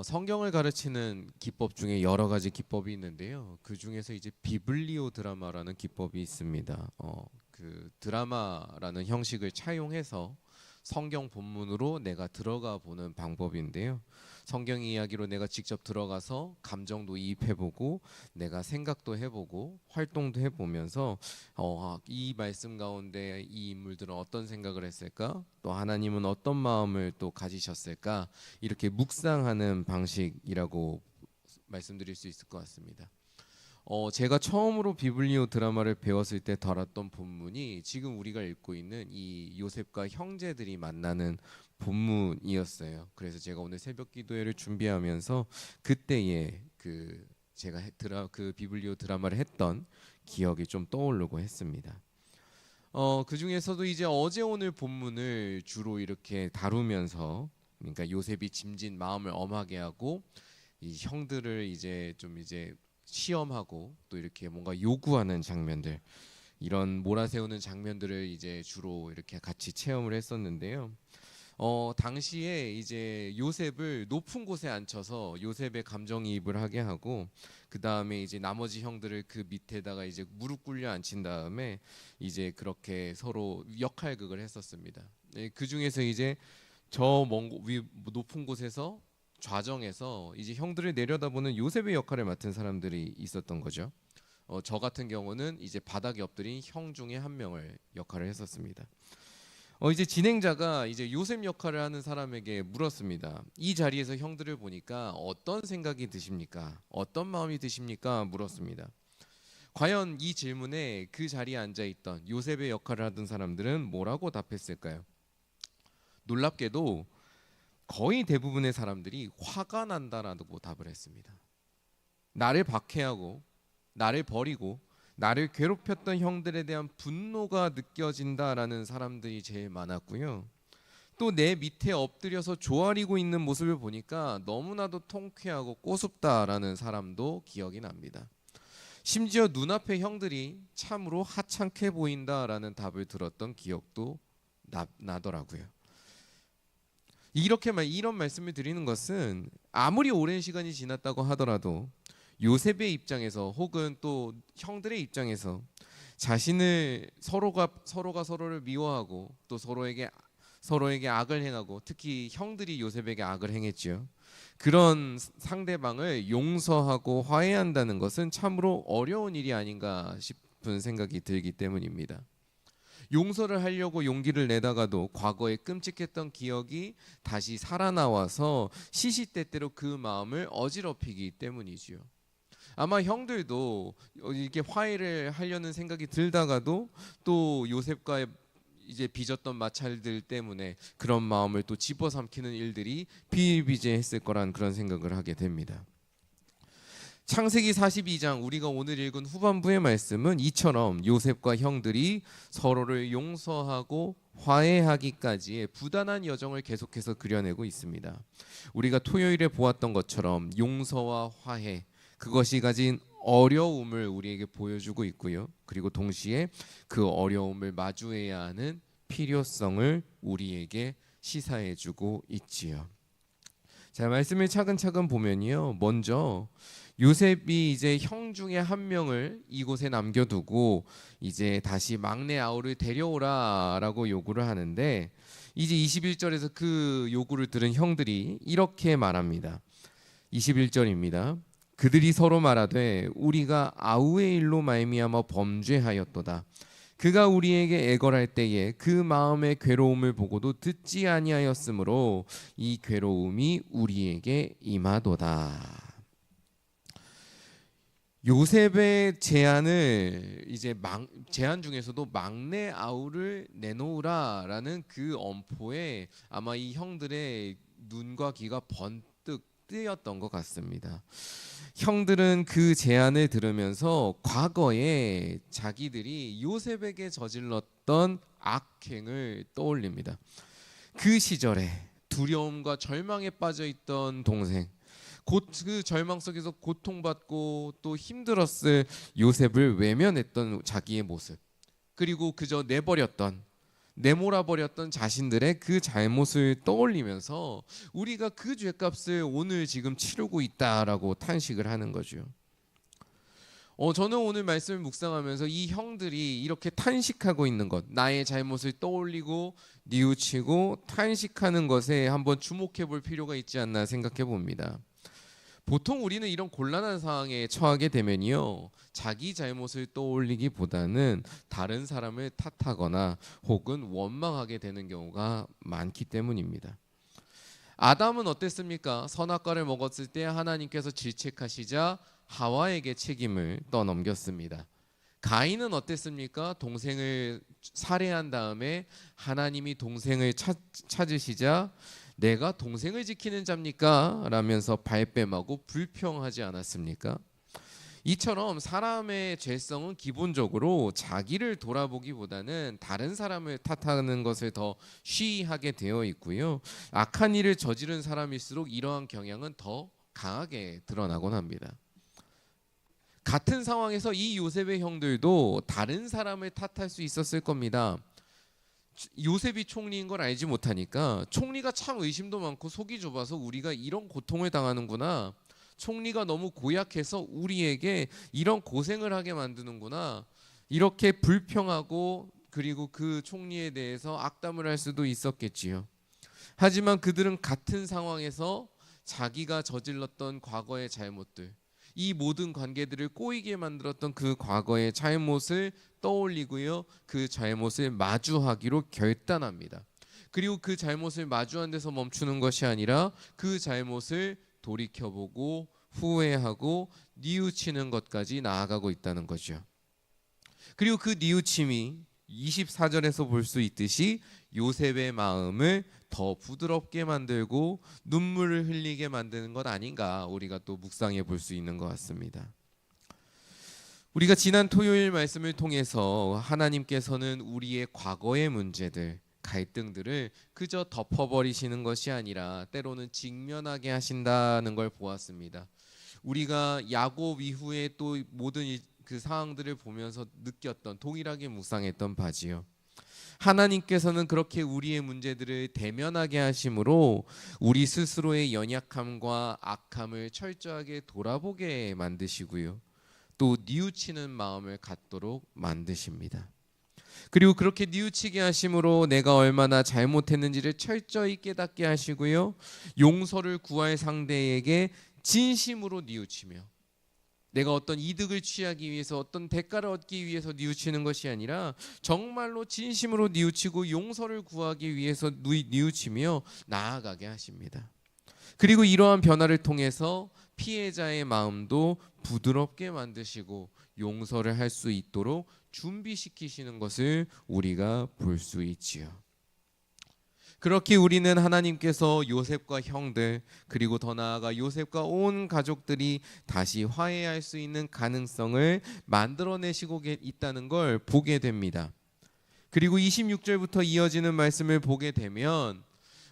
성경을 가르치는 기법 중에 여러 가지 기법이 있는데요. 그 중에서 이제 비블리오 드라마라는 기법이 있습니다. 그 드라마라는 형식을 차용해서 성경 본문으로 내가 들어가 보는 방법인데요. 성경 이야기로 내가 직접 들어가서 감정도 이입해보고 내가 생각도 해보고 활동도 해보면서 이 말씀 가운데 이 인물들은 어떤 생각을 했을까? 또 하나님은 어떤 마음을 또 가지셨을까? 이렇게 묵상하는 방식이라고 말씀드릴 수 있을 것 같습니다. 제가 처음으로 비블리오 드라마를 배웠을 때 다뤘던 본문이 지금 우리가 읽고 있는 이 요셉과 형제들이 만나는 본문이었어요. 그래서 제가 오늘 새벽 기도회를 준비하면서 그때의 그 비블리오 드라마를 했던 기억이 좀 떠오르고 했습니다. 그 중에서도 이제 어제 오늘 본문을 주로 이렇게 다루면서, 그러니까 요셉이 짐진 마음을 엄하게 하고 이 형들을 이제 시험하고 또 이렇게 뭔가 요구하는 장면들, 이런 몰아세우는 장면들을 이제 주로 이렇게 같이 체험을 했었는데요. 당시에 이제 요셉을 높은 곳에 앉혀서 요셉의 감정이입을 하게 하고, 그 다음에 이제 나머지 형들을 그 밑에다가 이제 무릎 꿇려 앉힌 다음에 이제 그렇게 서로 역할극을 했었습니다. 그 중에서 이제 높은 곳에서 좌정에서 이제 형들을 내려다보는 요셉의 역할을 맡은 사람들이 있었던 거죠. 저 같은 경우는 이제 바닥에 엎드린 형 중에 한 명을 역할을 했었습니다. 이제 진행자가 이제 요셉 역할을 하는 사람에게 물었습니다. 이 자리에서 형들을 보니까 어떤 생각이 드십니까? 어떤 마음이 드십니까? 물었습니다. 과연 이 질문에 그 자리에 앉아 있던 요셉의 역할을 하던 사람들은 뭐라고 답했을까요? 놀랍게도 거의 대부분의 사람들이 화가 난다라고 답을 했습니다. 나를 박해하고 나를 버리고 나를 괴롭혔던 형들에 대한 분노가 느껴진다라는 사람들이 제일 많았고요. 또 내 밑에 엎드려서 조아리고 있는 모습을 보니까 너무나도 통쾌하고 꼬숩다라는 사람도 기억이 납니다. 심지어 눈앞의 형들이 참으로 하찮게 보인다라는 답을 들었던 기억도 나더라고요. 이런 말씀을 드리는 것은 아무리 오랜 시간이 지났다고 하더라도 요셉의 입장에서 혹은 또 형들의 입장에서 자신을 서로가 서로를 미워하고 또 서로에게 악을 행하고, 특히 형들이 요셉에게 악을 행했지요. 그런 상대방을 용서하고 화해한다는 것은 참으로 어려운 일이 아닌가 싶은 생각이 들기 때문입니다. 용서를 하려고 용기를 내다가도 과거에 끔찍했던 기억이 다시 살아나와서 시시때때로 그 마음을 어지럽히기 때문이지요. 아마 형들도 이렇게 화해를 하려는 생각이 들다가도 또 요셉과 이제 빚었던 마찰들 때문에 그런 마음을 또 집어삼키는 일들이 비일비재했을 거란 그런 생각을 하게 됩니다. 창세기 42장 우리가 오늘 읽은 후반부의 말씀은 이처럼 요셉과 형들이 서로를 용서하고 화해하기까지의 부단한 여정을 계속해서 그려내고 있습니다. 우리가 토요일에 보았던 것처럼 용서와 화해, 그것이 가진 어려움을 우리에게 보여주고 있고요. 그리고 동시에 그 어려움을 마주해야 하는 필요성을 우리에게 시사해주고 있지요. 자, 말씀을 차근차근 보면요. 먼저 요셉이 이제 형 중에 한 명을 이곳에 남겨두고 이제 다시 막내 아우를 데려오라라고 요구를 하는데, 이제 21절에서 그 요구를 들은 형들이 이렇게 말합니다. 21절입니다. 그들이 서로 말하되 우리가 아우의 일로 말미암아 범죄하였도다. 그가 우리에게 애걸할 때에 그 마음의 괴로움을 보고도 듣지 아니하였으므로 이 괴로움이 우리에게 임하도다. 요셉의 제안을 제안 중에서도 막내 아우를 내놓으라라는 그 엄포에 아마 이 형들의 눈과 귀가 번뜩 뜨였던 것 같습니다. 형들은 그 제안을 들으면서 과거에 자기들이 요셉에게 저질렀던 악행을 떠올립니다. 그 시절에 두려움과 절망에 빠져 있던 동생, 곧 그 절망 속에서 고통받고 또 힘들었을 요셉을 외면했던 자기의 모습, 그리고 그저 내버렸던, 내몰아 버렸던 자신들의 그 잘못을 떠올리면서 우리가 그 죄값을 오늘 지금 치르고 있다라고 탄식을 하는 거죠. 저는 오늘 말씀을 묵상하면서 이 형들이 이렇게 탄식하고 있는 것, 나의 잘못을 떠올리고 뉘우치고 탄식하는 것에 한번 주목해 볼 필요가 있지 않나 생각해 봅니다. 보통 우리는 이런 곤란한 상황에 처하게 되면요, 자기 잘못을 떠올리기보다는 다른 사람을 탓하거나 혹은 원망하게 되는 경우가 많기 때문입니다. 아담은 어땠습니까? 선악과를 먹었을 때 하나님께서 질책하시자 하와에게 책임을 떠넘겼습니다. 가인은 어땠습니까? 동생을 살해한 다음에 하나님이 동생을 찾으시자 내가 동생을 지키는 자입니까? 라면서 발뺌하고 불평하지 않았습니까? 이처럼 사람의 죄성은 기본적으로 자기를 돌아보기보다는 다른 사람을 탓하는 것을 더 쉬하게 되어 있고요. 악한 일을 저지른 사람일수록 이러한 경향은 더 강하게 드러나곤 합니다. 같은 상황에서 이 요셉의 형들도 다른 사람을 탓할 수 있었을 겁니다. 요셉이 총리인 걸 알지 못하니까 총리가 참 의심도 많고 속이 좁아서 우리가 이런 고통을 당하는구나, 총리가 너무 고약해서 우리에게 이런 고생을 하게 만드는구나, 이렇게 불평하고 그리고 그 총리에 대해서 악담을 할 수도 있었겠지요. 하지만 그들은 같은 상황에서 자기가 저질렀던 과거의 잘못들, 이 모든 관계들을 꼬이게 만들었던 그 과거의 잘못을 떠올리고요, 그 잘못을 마주하기로 결단합니다. 그리고 그 잘못을 마주한 데서 멈추는 것이 아니라 그 잘못을 돌이켜보고 후회하고 뉘우치는 것까지 나아가고 있다는 거죠. 그리고 그 뉘우침이 24절에서 볼 수 있듯이 요셉의 마음을 더 부드럽게 만들고 눈물을 흘리게 만드는 것 아닌가, 우리가 또 묵상해 볼 수 있는 것 같습니다. 우리가 지난 토요일 말씀을 통해서 하나님께서는 우리의 과거의 문제들, 갈등들을 그저 덮어버리시는 것이 아니라 때로는 직면하게 하신다는 걸 보았습니다. 우리가 야곱 이후에 또 모든 그 상황들을 보면서 느꼈던, 동일하게 묵상했던 바지요. 하나님께서는 그렇게 우리의 문제들을 대면하게 하심으로 우리 스스로의 연약함과 악함을 철저하게 돌아보게 만드시고요, 또 뉘우치는 마음을 갖도록 만드십니다. 그리고 그렇게 뉘우치게 하심으로 내가 얼마나 잘못했는지를 철저히 깨닫게 하시고요, 용서를 구할 상대에게 진심으로 뉘우치며, 내가 어떤 이득을 취하기 위해서 어떤 대가를 얻기 위해서 뉘우치는 것이 아니라 정말로 진심으로 뉘우치고 용서를 구하기 위해서 뉘우치며 나아가게 하십니다. 그리고 이러한 변화를 통해서 피해자의 마음도 부드럽게 만드시고 용서를 할 수 있도록 준비시키시는 것을 우리가 볼 수 있지요. 그렇게 우리는 하나님께서 요셉과 형들, 그리고 더 나아가 요셉과 온 가족들이 다시 화해할 수 있는 가능성을 만들어내시고 있다는 걸 보게 됩니다. 그리고 26절부터 이어지는 말씀을 보게 되면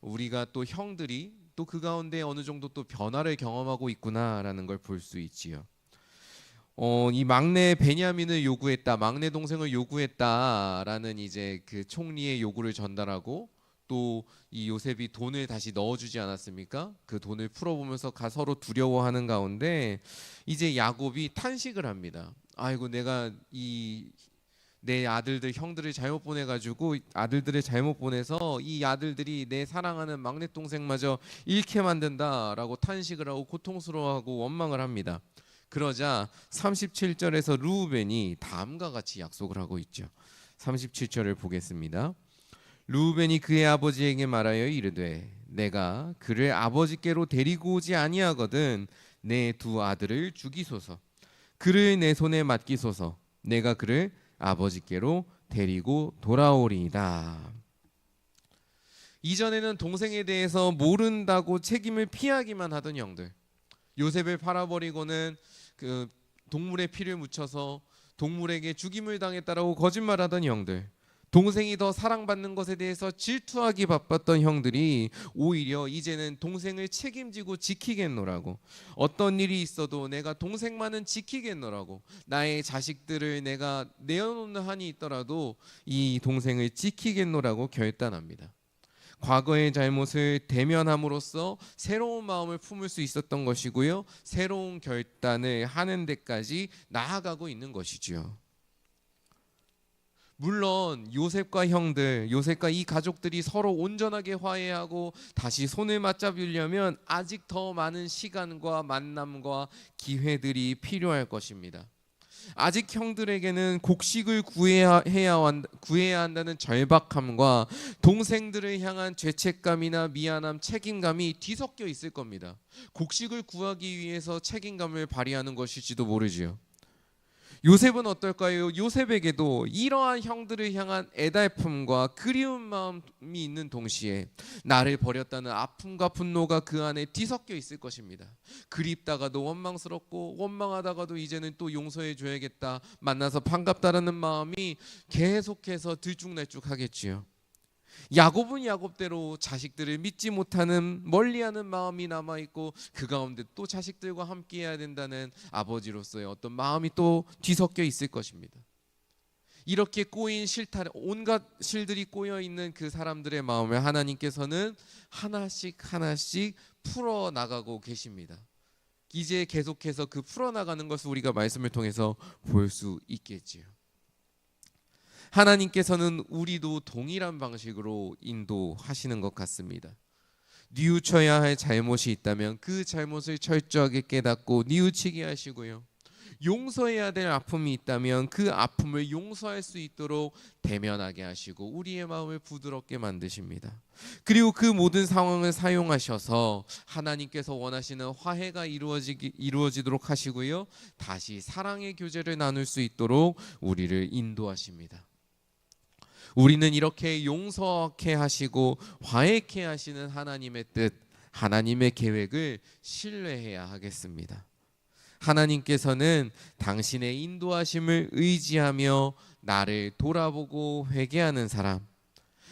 우리가 또 형들이 또 그 가운데 어느 정도 또 변화를 경험하고 있구나라는 걸 볼 수 있지요. 이 막내 베냐민을 요구했다, 막내 동생을 요구했다라는 이제 그 총리의 요구를 전달하고, 또 이 요셉이 돈을 다시 넣어주지 않았습니까? 그 돈을 풀어보면서 서로 두려워하는 가운데 이제 야곱이 탄식을 합니다. 아이고, 내가 내 아들들 형들을 잘못 보내가지고 아들들을 잘못 보내서 이 아들들이 내 사랑하는 막내 동생마저 잃게 만든다라고 탄식을 하고 고통스러워하고 원망을 합니다. 그러자 37절에서 르우벤이 다음과 같이 약속을 하고 있죠. 37절을 보겠습니다. 르우벤이 그의 아버지에게 말하여 이르되 내가 그를 아버지께로 데리고 오지 아니하거든 내 두 아들을 죽이소서, 그를 내 손에 맡기소서, 내가 그를 아버지께로 데리고 돌아오리이다. 이전에는 동생에 대해서 모른다고 책임을 피하기만 하던 형들, 요셉을 팔아버리고는 그 동물의 피를 묻혀서 동물에게 죽임을 당했다라고 거짓말하던 형들, 동생이 더 사랑받는 것에 대해서 질투하기 바빴던 형들이 오히려 이제는 동생을 책임지고 지키겠노라고, 어떤 일이 있어도 내가 동생만은 지키겠노라고, 나의 자식들을 내가 내어놓는 한이 있더라도 이 동생을 지키겠노라고 결단합니다. 과거의 잘못을 대면함으로써 새로운 마음을 품을 수 있었던 것이고요, 새로운 결단을 하는 데까지 나아가고 있는 것이지요. 물론 요셉과 형들, 요셉과 이 가족들이 서로 온전하게 화해하고 다시 손을 맞잡으려면 아직 더 많은 시간과 만남과 기회들이 필요할 것입니다. 아직 형들에게는 곡식을 구해야 한다는 절박함과 동생들을 향한 죄책감이나 미안함, 책임감이 뒤섞여 있을 겁니다. 곡식을 구하기 위해서 책임감을 발휘하는 것일지도 모르지요. 요셉은 어떨까요? 요셉에게도 이러한 형들을 향한 애달픔과 그리운 마음이 있는 동시에 나를 버렸다는 아픔과 분노가 그 안에 뒤섞여 있을 것입니다. 그립다가도 원망스럽고, 원망하다가도 이제는 또 용서해 줘야겠다, 만나서 반갑다라는 마음이 계속해서 들쭉날쭉하겠지요. 야곱은 야곱대로 자식들을 믿지 못하는, 멀리하는 마음이 남아있고, 그 가운데 또 자식들과 함께해야 된다는 아버지로서의 어떤 마음이 또 뒤섞여 있을 것입니다. 이렇게 꼬인 실타래, 온갖 실들이 꼬여있는 그 사람들의 마음을 하나님께서는 하나씩 풀어나가고 계십니다. 이제 계속해서 그 풀어나가는 것을 우리가 말씀을 통해서 볼 수 있겠지요. 하나님께서는 우리도 동일한 방식으로 인도하시는 것 같습니다. 뉘우쳐야 할 잘못이 있다면 그 잘못을 철저하게 깨닫고 뉘우치게 하시고요, 용서해야 될 아픔이 있다면 그 아픔을 용서할 수 있도록 대면하게 하시고 우리의 마음을 부드럽게 만드십니다. 그리고 그 모든 상황을 사용하셔서 하나님께서 원하시는 화해가 이루어지도록 하시고요, 다시 사랑의 교제를 나눌 수 있도록 우리를 인도하십니다. 우리는 이렇게 용서케 하시고 화해케 하시는 하나님의 뜻, 하나님의 계획을 신뢰해야 하겠습니다. 하나님께서는 당신의 인도하심을 의지하며 나를 돌아보고 회개하는 사람,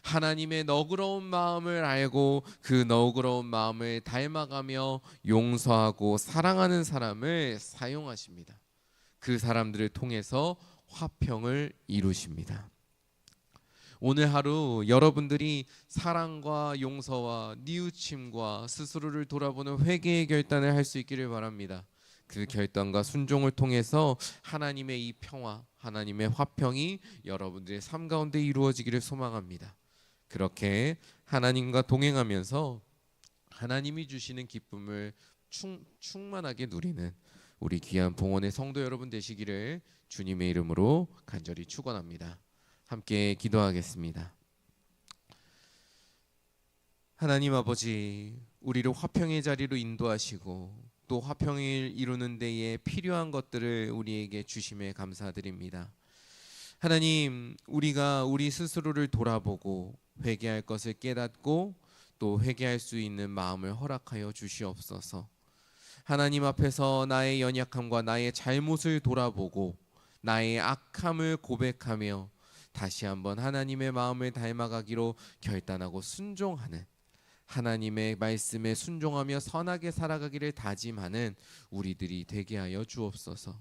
하나님의 너그러운 마음을 알고 그 너그러운 마음을 닮아가며 용서하고 사랑하는 사람을 사용하십니다. 그 사람들을 통해서 화평을 이루십니다. 오늘 하루 여러분들이 사랑과 용서와 뉘우침과 스스로를 돌아보는 회개의 결단을 할 수 있기를 바랍니다. 그 결단과 순종을 통해서 하나님의 이 평화, 하나님의 화평이 여러분들의 삶 가운데 이루어지기를 소망합니다. 그렇게 하나님과 동행하면서 하나님이 주시는 기쁨을 충만하게 누리는 우리 귀한 봉헌의 성도 여러분 되시기를 주님의 이름으로 간절히 축원합니다. 함께 기도하겠습니다. 하나님 아버지, 우리를 화평의 자리로 인도하시고 또 화평을 이루는 데에 필요한 것들을 우리에게 주심에 감사드립니다. 하나님, 우리가 우리 스스로를 돌아보고 회개할 것을 깨닫고 또 회개할 수 있는 마음을 허락하여 주시옵소서. 하나님 앞에서 나의 연약함과 나의 잘못을 돌아보고 나의 악함을 고백하며 다시 한번 하나님의 마음을 닮아가기로 결단하고 순종하는, 하나님의 말씀에 순종하며 선하게 살아가기를 다짐하는 우리들이 되게 하여 주옵소서.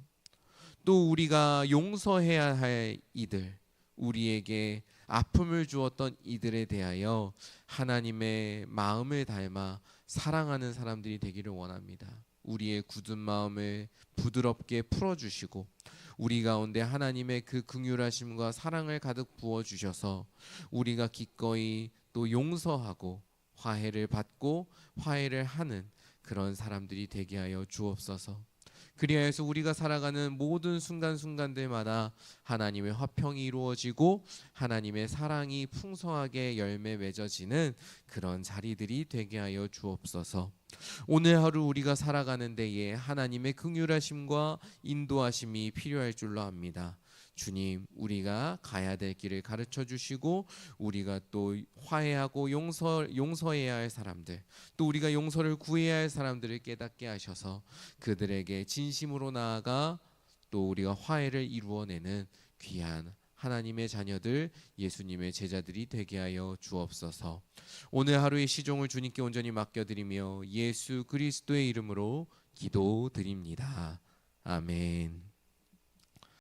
또 우리가 용서해야 할 이들, 우리에게 아픔을 주었던 이들에 대하여 하나님의 마음을 닮아 사랑하는 사람들이 되기를 원합니다. 우리의 굳은 마음을 부드럽게 풀어주시고 우리 가운데 하나님의 그 긍휼하심과 사랑을 가득 부어주셔서 우리가 기꺼이 또 용서하고 화해를 받고 화해를 하는 그런 사람들이 되게 하여 주옵소서. 그리하여서 우리가 살아가는 모든 순간순간들마다 하나님의 화평이 이루어지고 하나님의 사랑이 풍성하게 열매 맺어지는 그런 자리들이 되게 하여 주옵소서. 오늘 하루 우리가 살아가는 데에 하나님의 긍휼하심과 인도하심이 필요할 줄로 압니다. 주님, 우리가 가야 될 길을 가르쳐 주시고 우리가 또 화해하고 용서해야 할 사람들, 또 우리가 용서를 구해야 할 사람들을 깨닫게 하셔서 그들에게 진심으로 나아가 또 우리가 화해를 이루어내는 귀한 하나님의 자녀들, 예수님의 제자들이 되게 하여 주옵소서. 오늘 하루의 시종을 주님께 온전히 맡겨드리며 예수 그리스도의 이름으로 기도드립니다. 아멘.